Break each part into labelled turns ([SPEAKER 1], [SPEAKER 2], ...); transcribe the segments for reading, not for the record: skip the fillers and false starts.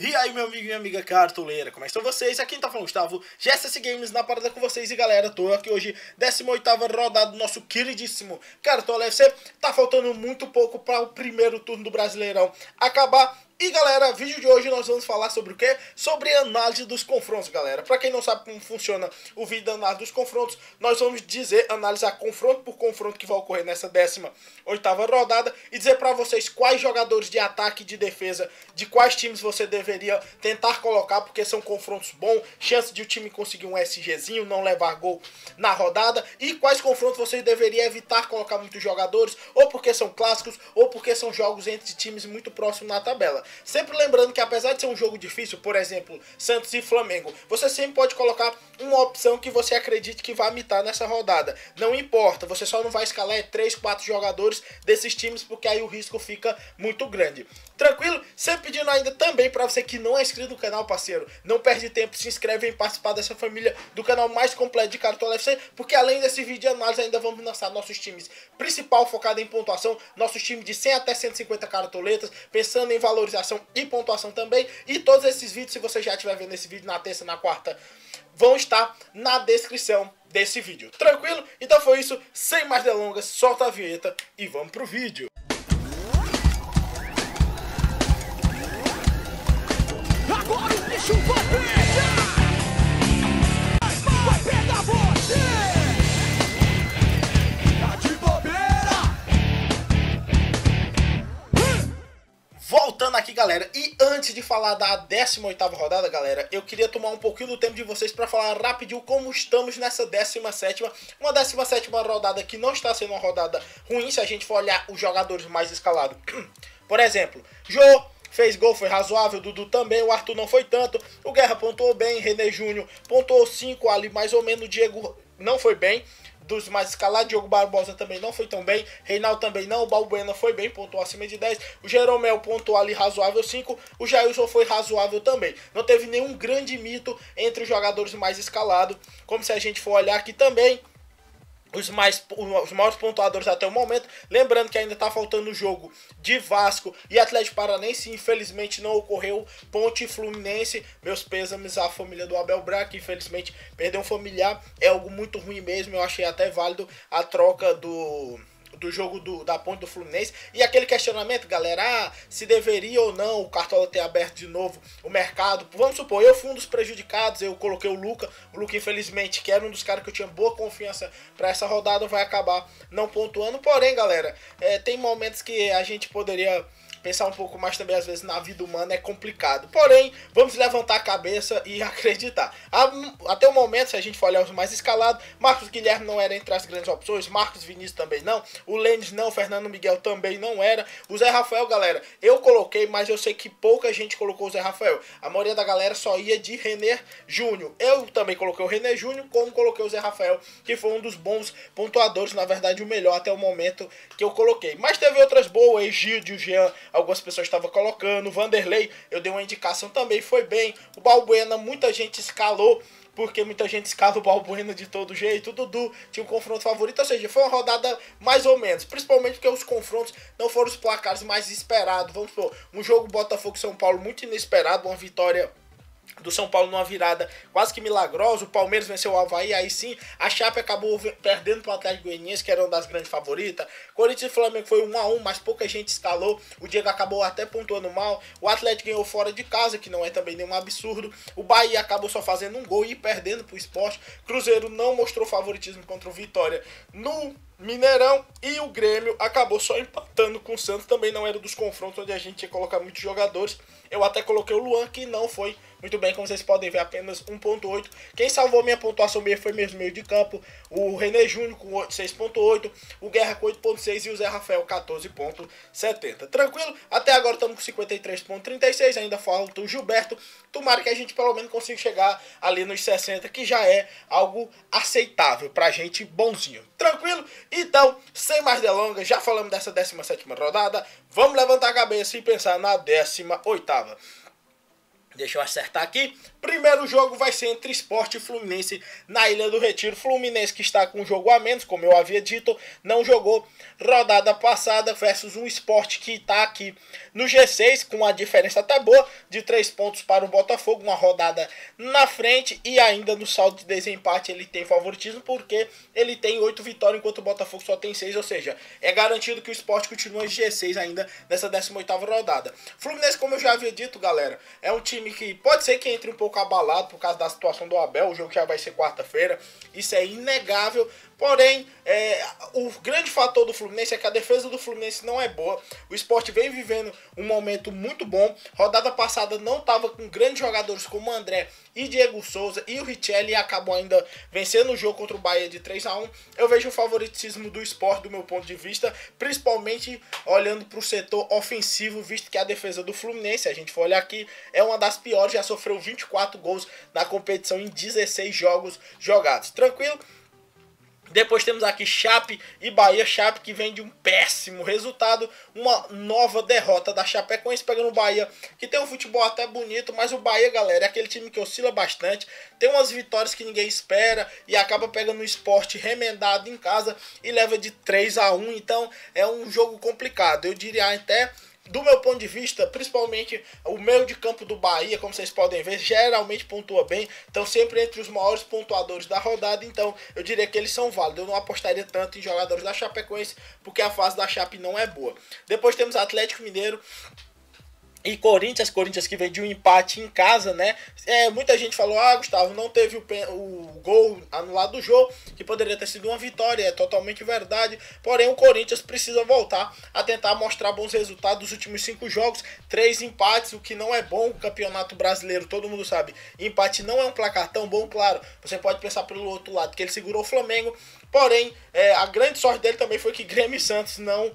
[SPEAKER 1] E aí, meu amigo e minha amiga cartoleira, como é que estão vocês? Aqui tá falando Gustavo, GSS Games na parada com vocês. E galera, tô aqui hoje, 18ª rodada do nosso queridíssimo Cartola FC. Tá faltando muito pouco para o primeiro turno do Brasileirão acabar. E galera, vídeo de hoje nós vamos falar sobre o quê? Sobre análise dos confrontos, galera. Pra quem não sabe como funciona o vídeo da análise dos confrontos, nós vamos analisar confronto por confronto que vai ocorrer nessa 18ª rodada e dizer pra vocês quais jogadores de ataque e de defesa, de quais times você deveria tentar colocar, porque são confrontos bons, chance de o time conseguir um SGzinho, não levar gol na rodada, e quais confrontos você deveria evitar colocar muitos jogadores, ou porque são clássicos, ou porque são jogos entre times muito próximos na tabela. Sempre lembrando que apesar de ser um jogo difícil, por exemplo, Santos e Flamengo, você sempre pode colocar uma opção que você acredite que vai mitar nessa rodada. Não importa, você só não vai escalar 3, 4 jogadores desses times, porque aí o risco fica muito grande. Tranquilo? Sempre pedindo ainda também para você que não é inscrito no canal, parceiro, não perde tempo, se inscreve em participar dessa família do canal mais completo de Cartola FC, porque além desse vídeo de análise ainda vamos lançar nossos times principal focado em pontuação, nossos times de 100 até 150 cartoletas, pensando em valorização e pontuação também. E todos esses vídeos, se você já estiver vendo esse vídeo na terça, na quarta, vão estar na descrição desse vídeo. Tranquilo? Então foi isso, sem mais delongas, solta a vinheta e vamos pro vídeo.
[SPEAKER 2] Agora o bicho vai pegar! Vai pegar você! Tá de bobeira!
[SPEAKER 1] Voltando aqui, galera, e antes de falar da 18ª rodada, galera, eu queria tomar um pouquinho do tempo de vocês para falar rapidinho como estamos nessa 17ª. Uma 17ª rodada que não está sendo uma rodada ruim, se a gente for olhar os jogadores mais escalados. Por exemplo, Jô fez gol, foi razoável, Dudu também, o Arthur não foi tanto, o Guerra pontuou bem, René Júnior pontuou 5 ali, mais ou menos, o Diego não foi bem, dos mais escalados, Diogo Barbosa também não foi tão bem, Reinaldo também não, o Balbuena foi bem, pontuou acima de 10, o Jeromel pontuou ali razoável 5, o Jailson foi razoável também. Não teve nenhum grande mito entre os jogadores mais escalados, como se a gente for olhar aqui também, os maiores pontuadores até o momento. Lembrando que ainda está faltando o jogo de Vasco e Atlético Paranaense. Infelizmente não ocorreu Ponte e Fluminense. Meus pêsames à família do Abel Braga, que infelizmente perdeu um familiar. É algo muito ruim mesmo. Eu achei até válido a troca do jogo da Ponte do Fluminense. E aquele questionamento, galera, se deveria ou não o Cartola ter aberto de novo o mercado. Vamos supor, eu fui um dos prejudicados, eu coloquei o Luca infelizmente, que era um dos caras que eu tinha boa confiança para essa rodada, vai acabar não pontuando. Porém, galera, tem momentos que a gente poderia pensar um pouco mais também, às vezes, na vida humana é complicado. Porém, vamos levantar a cabeça e acreditar. Até o momento, se a gente for olhar os mais escalados, Marcos Guilherme não era entre as grandes opções, Marcos Vinícius também não, o Lênis não, o Fernando Miguel também não era, o Zé Rafael, galera, eu coloquei, mas eu sei que pouca gente colocou o Zé Rafael. A maioria da galera só ia de René Júnior. Eu também coloquei o René Júnior, como coloquei o Zé Rafael, que foi um dos bons pontuadores, na verdade o melhor até o momento que eu coloquei. Mas teve outras boas, Egídio, Jean, algumas pessoas estavam colocando, o Vanderlei, eu dei uma indicação também, foi bem, o Balbuena, muita gente escalou, porque muita gente escala o Balbuena de todo jeito, o Dudu tinha um confronto favorito, ou seja, foi uma rodada mais ou menos, principalmente porque os confrontos não foram os placares mais esperados. Vamos supor, um jogo Botafogo São Paulo muito inesperado, uma vitória do São Paulo numa virada quase que milagrosa, o Palmeiras venceu o Avaí, aí sim, a Chape acabou perdendo para o Atlético Goianiense, que era uma das grandes favoritas, Corinthians e Flamengo foi 1-1, mas pouca gente escalou, o Diego acabou até pontuando mal, o Atlético ganhou fora de casa, que não é também nenhum absurdo, o Bahia acabou só fazendo um gol e perdendo para o Sport, Cruzeiro não mostrou favoritismo contra o Vitória no Mineirão, e o Grêmio acabou só empatando com o Santos, também não era dos confrontos onde a gente ia colocar muitos jogadores. Eu até coloquei o Luan, que não foi muito bem, como vocês podem ver, apenas 1.8. Quem salvou minha pontuação meio foi mesmo meio de campo, o René Júnior com 6.8, o Guerra com 8.6 e o Zé Rafael 14.70. Tranquilo? Até agora estamos com 53.36, ainda falta o Gilberto. Tomara que a gente pelo menos consiga chegar ali nos 60, que já é algo aceitável pra gente, bonzinho. Tranquilo? Então, sem mais delongas, já falamos dessa 17ª rodada, vamos levantar a cabeça e pensar na 18ª. Deixa eu acertar aqui. Primeiro jogo vai ser entre Sport e Fluminense na Ilha do Retiro. Fluminense que está com um jogo a menos, como eu havia dito, não jogou rodada passada versus um Sport que está aqui no G6 com uma diferença até boa de 3 pontos para o Botafogo, uma rodada na frente, e ainda no saldo de desempate ele tem favoritismo porque ele tem 8 vitórias enquanto o Botafogo só tem 6, ou seja, é garantido que o Sport continua em G6 ainda nessa 18ª rodada. Fluminense, como eu já havia dito, galera, é um time que pode ser que entre um pouco abalado por causa da situação do Abel. O jogo já vai ser quarta-feira, isso é inegável. Porém, o grande fator do Fluminense é que a defesa do Fluminense não é boa. O Sport vem vivendo um momento muito bom. Rodada passada não estava com grandes jogadores como André e Diego Souza, e o Richelli acabou ainda vencendo o jogo contra o Bahia de 3-1. Eu vejo o favoritismo do Sport do meu ponto de vista, principalmente olhando para o setor ofensivo, visto que a defesa do Fluminense, se a gente for olhar aqui, é uma das piores, já sofreu 24 gols na competição em 16 jogos jogados. Tranquilo? Depois temos aqui Chape e Bahia. Chape que vem de um péssimo resultado, uma nova derrota da Chapecoense pegando o Bahia, que tem um futebol até bonito, mas o Bahia, galera, é aquele time que oscila bastante, tem umas vitórias que ninguém espera e acaba pegando o Sport remendado em casa e leva de 3-1, então é um jogo complicado. Eu diria até, do meu ponto de vista, principalmente o meio de campo do Bahia, como vocês podem ver, geralmente pontua bem, estão sempre entre os maiores pontuadores da rodada, então eu diria que eles são válidos. Eu não apostaria tanto em jogadores da Chapecoense, porque a fase da Chape não é boa. Depois temos Atlético Mineiro e Corinthians que vem de um empate em casa, né? Muita gente falou, Gustavo, não teve o gol anulado do jogo, que poderia ter sido uma vitória, é totalmente verdade. Porém, o Corinthians precisa voltar a tentar mostrar bons resultados dos últimos 5 jogos, 3 empates, o que não é bom. O Campeonato Brasileiro, todo mundo sabe, empate não é um placar tão bom, claro. Você pode pensar pelo outro lado, que ele segurou o Flamengo. Porém, a grande sorte dele também foi que Grêmio e Santos não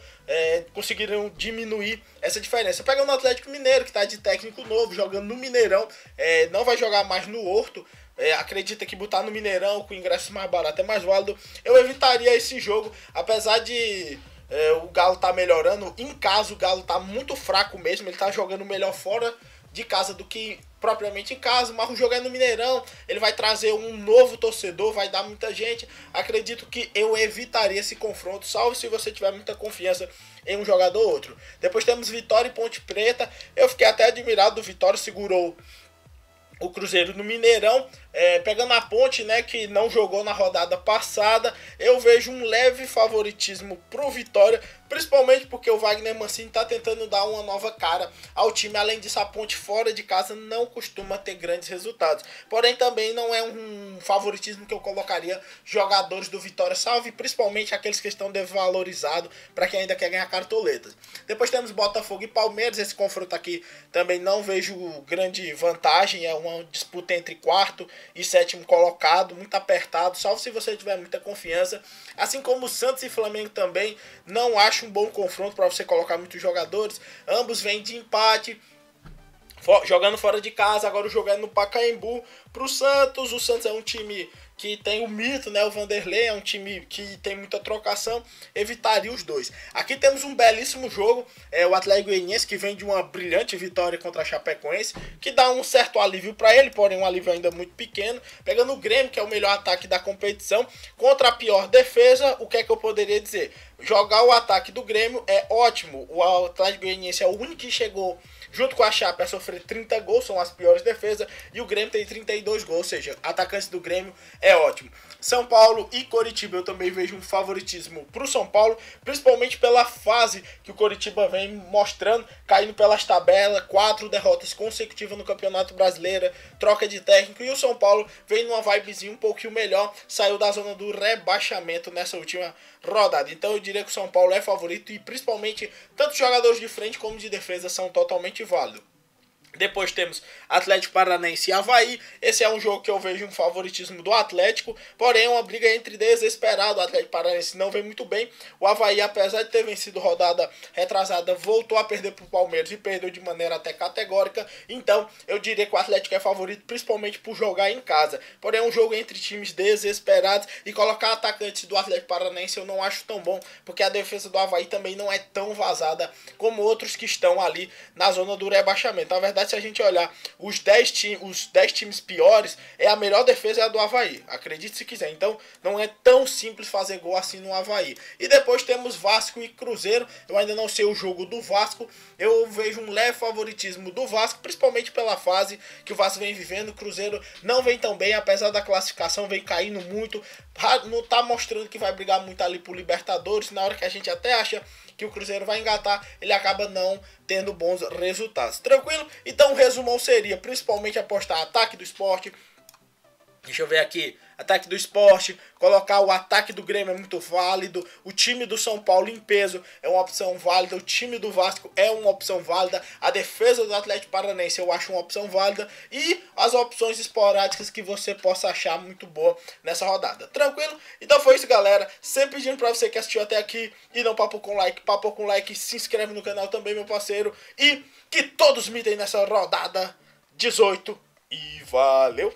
[SPEAKER 1] conseguiram diminuir essa diferença. Pegando o Atlético Mineiro, que está de técnico novo, jogando no Mineirão, não vai jogar mais no Horto. Acredita que botar no Mineirão com ingressos mais barato é mais válido. Eu evitaria esse jogo, apesar de o Galo tá melhorando. Em casa o Galo tá muito fraco mesmo, ele tá jogando melhor fora de casa do que propriamente em casa, mas o jogo é no Mineirão, ele vai trazer um novo torcedor, vai dar muita gente. Acredito que eu evitaria esse confronto, salvo se você tiver muita confiança em um jogador ou outro. Depois temos Vitória e Ponte Preta. Eu fiquei até admirado, do Vitória segurou o Cruzeiro no Mineirão, pegando a Ponte, né, que não jogou na rodada passada. Eu vejo um leve favoritismo pro Vitória, principalmente porque o Wagner Mancini está tentando dar uma nova cara ao time. Além disso, a Ponte fora de casa não costuma ter grandes resultados, porém também não é um favoritismo que eu colocaria jogadores do Vitória, salve principalmente aqueles que estão desvalorizados, para quem ainda quer ganhar cartoletas. Depois temos Botafogo e Palmeiras. Esse confronto aqui também não vejo grande vantagem, é uma disputa entre quarto e sétimo colocado, muito apertado, salvo se você tiver muita confiança. Assim como Santos e Flamengo também, não acho um bom confronto para você colocar muitos jogadores. Ambos vêm de empate, jogando fora de casa. Agora o jogo é no Pacaembu para o Santos. O Santos é um time que tem o mito, né? O Vanderlei é um time que tem muita trocação. Evitaria os dois. Aqui temos um belíssimo jogo. O Atlético Goianiense, que vem de uma brilhante vitória contra a Chapecoense, que dá um certo alívio para ele, porém um alívio ainda muito pequeno. Pegando o Grêmio, que é o melhor ataque da competição, contra a pior defesa. O que é que eu poderia dizer? Jogar o ataque do Grêmio é ótimo. O Atlético Goianiense é o único que chegou junto com a Chape a sofrer 30 gols, são as piores defesas, e o Grêmio tem 32 gols, ou seja, atacantes do Grêmio é ótimo. São Paulo e Coritiba, eu também vejo um favoritismo para o São Paulo, principalmente pela fase que o Coritiba vem mostrando, caindo pelas tabelas, 4 derrotas consecutivas no Campeonato Brasileiro, troca de técnico, e o São Paulo vem numa vibezinha um pouquinho melhor, saiu da zona do rebaixamento nessa última rodada. Então eu diria que o São Paulo é favorito, e principalmente tanto jogadores de frente como de defesa são totalmente válidos. Depois temos Atlético Paranaense e Avaí. Esse é um jogo que eu vejo um favoritismo do Atlético, porém é uma briga entre desesperados. O Atlético Paranaense não vem muito bem. O Avaí, apesar de ter vencido rodada retrasada, voltou a perder para o Palmeiras e perdeu de maneira até categórica. Então eu diria que o Atlético é favorito, principalmente por jogar em casa. Porém é um jogo entre times desesperados, e colocar atacantes do Atlético Paranaense eu não acho tão bom, porque a defesa do Avaí também não é tão vazada como outros que estão ali na zona do rebaixamento. Na verdade, verdade, se a gente olhar os 10 times piores, a melhor defesa é a do Avaí. Acredite se quiser. Então, não é tão simples fazer gol assim no Avaí. E depois temos Vasco e Cruzeiro. Eu ainda não sei o jogo do Vasco. Eu vejo um leve favoritismo do Vasco, principalmente pela fase que o Vasco vem vivendo. O Cruzeiro não vem tão bem, apesar da classificação, vem caindo muito. Não tá mostrando que vai brigar muito ali por Libertadores. Na hora que a gente até acha que o Cruzeiro vai engatar, ele acaba não tendo bons resultados. Tranquilo? Então o resumão seria principalmente apostar ataque do Sport. Deixa eu ver aqui, ataque do Sport, colocar o ataque do Grêmio é muito válido, o time do São Paulo em peso é uma opção válida, o time do Vasco é uma opção válida, a defesa do Atlético Paranaense eu acho uma opção válida e as opções esporádicas que você possa achar muito boa nessa rodada. Tranquilo? Então foi isso, galera. Sempre pedindo pra você que assistiu até aqui e não papo com like, se inscreve no canal também, meu parceiro, e que todos mitem nessa rodada 18 e valeu!